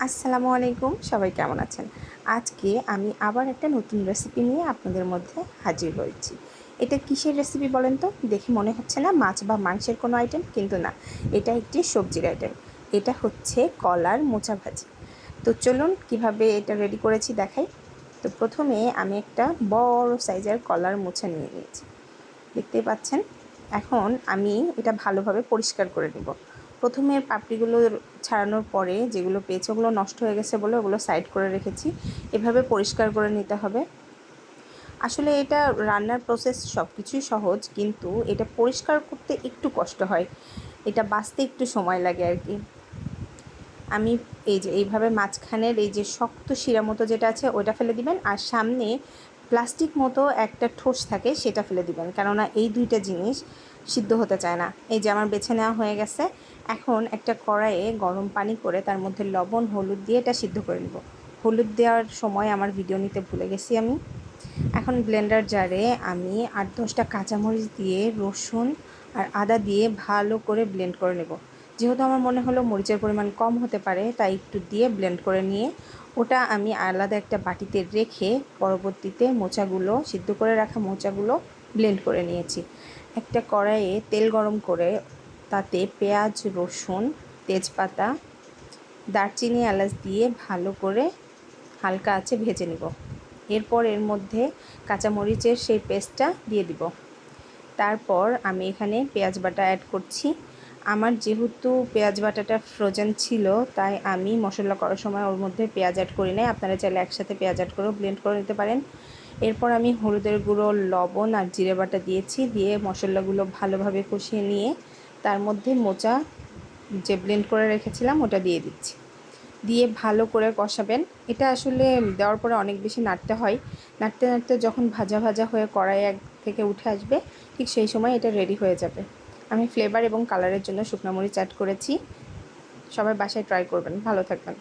আসসালামু আলাইকুম, সবাই কেমন আছেন? আজকে আমি আবার একটা নতুন রেসিপি নিয়ে আপনাদের মধ্যে হাজির হয়েছি। এটা কিসের রেসিপি বলেন তো? দেখে মনে হচ্ছে না মাছ বা মাংসের কোনো আইটেম, কিন্তু না, এটা একটি সবজির আইটেম। এটা হচ্ছে কলার মোচা ভাজি। তো চলুন কীভাবে এটা রেডি করেছি দেখাই। তো প্রথমে আমি একটা বড় সাইজের কলার মোচা নিয়ে নিয়েছি, দেখতেই পাচ্ছেন। এখন আমি এটা ভালোভাবে পরিষ্কার করে নেব। প্রথমে পাপড়িগুলো ছাড়ানোর পরে যেগুলো পেয়েছে ওগুলো নষ্ট হয়ে গেছে বলে ওগুলো সাইড করে রেখেছি। এভাবে পরিষ্কার করে নিতে হবে। আসলে এটা রান্নার প্রসেস সব কিছুই সহজ, কিন্তু এটা পরিষ্কার করতে একটু কষ্ট হয়, এটা বাছতে একটু সময় লাগে আর কি। আমি এই যে এইভাবে মাঝখানের এই যে শক্ত শিরা মতো যেটা আছে ওইটা ফেলে দিবেন, আর সামনে প্লাস্টিক মতো একটা ঠোস থাকে সেটা ফেলে দিবেন, কেননা এই দুইটা জিনিস সিদ্ধ হতে চায় না। এই যে আমার বেছে নেওয়া হয়ে গেছে। এখন একটা কড়াইয়ে গরম পানি করে তার মধ্যে লবণ হলুদ দিয়ে এটা সিদ্ধ করে নেব। হলুদ দেওয়ার সময় আমার ভিডিও নিতে ভুলে গেছি আমি। এখন ব্লেন্ডার জারে আমি 8-10টা কাঁচামরিচ দিয়ে রসুন আর আদা দিয়ে ভালো করে ব্লেন্ড করে নেব। যেহেতু আমার মনে হলো মরিচের পরিমাণ কম হতে পারে, তাই একটু দিয়ে ব্লেন্ড করে নিয়ে ওটা আমি আলাদা একটা বাটিতে রেখে পরবর্তীতে মোচাগুলো, সিদ্ধ করে রাখা মোচাগুলো ব্লেন্ড করে নিয়েছি। একটা কড়াইয়ে তেল গরম করে তাতে পেঁয়াজ, রসুন, তেজপাতা, দারচিনি, এলাচ দিয়ে ভালো করে হালকা আঁচে ভেজে নেব। এরপর এর মধ্যে কাঁচামরিচের সেই পেস্টটা দিয়ে দিব। তারপর আমি এখানে পেঁয়াজ বাটা অ্যাড করছি। আমার যেহেতু পেঁয়াজ বাটাটা ফ্রোজেন ছিল, তাই আমি মশলা করার সময় ওর মধ্যে পেঁয়াজ অ্যাড করি নাই। আপনারা চাইলে একসাথে পেঁয়াজ অ্যাড করেও ব্লেন্ড করে নিতে পারেন। এরপর আমি হলুদের গুঁড়ো, লবণ আর জিরে বাটা দিয়েছি, দিয়ে মশলাগুলো ভালোভাবে কষিয়ে নিয়ে তার মধ্যে মোচা যে ব্লেন্ড করে রেখেছিলাম ওটা দিয়ে দিচ্ছি। দিয়ে ভালো করে কষাবেন। এটা আসলে দেওয়ার পরে অনেক বেশি নাড়তে হয়। নাড়তে নাড়তে যখন ভাজা ভাজা হয়ে কড়াই থেকে উঠে আসবে, ঠিক সেই সময় এটা রেডি হয়ে যাবে। আমি ফ্লেভার এবং কালারের জন্য শুকনো মরিচ অ্যাড করেছি। সবাই বাসায় ট্রাই করবেন। ভালো থাকবেন।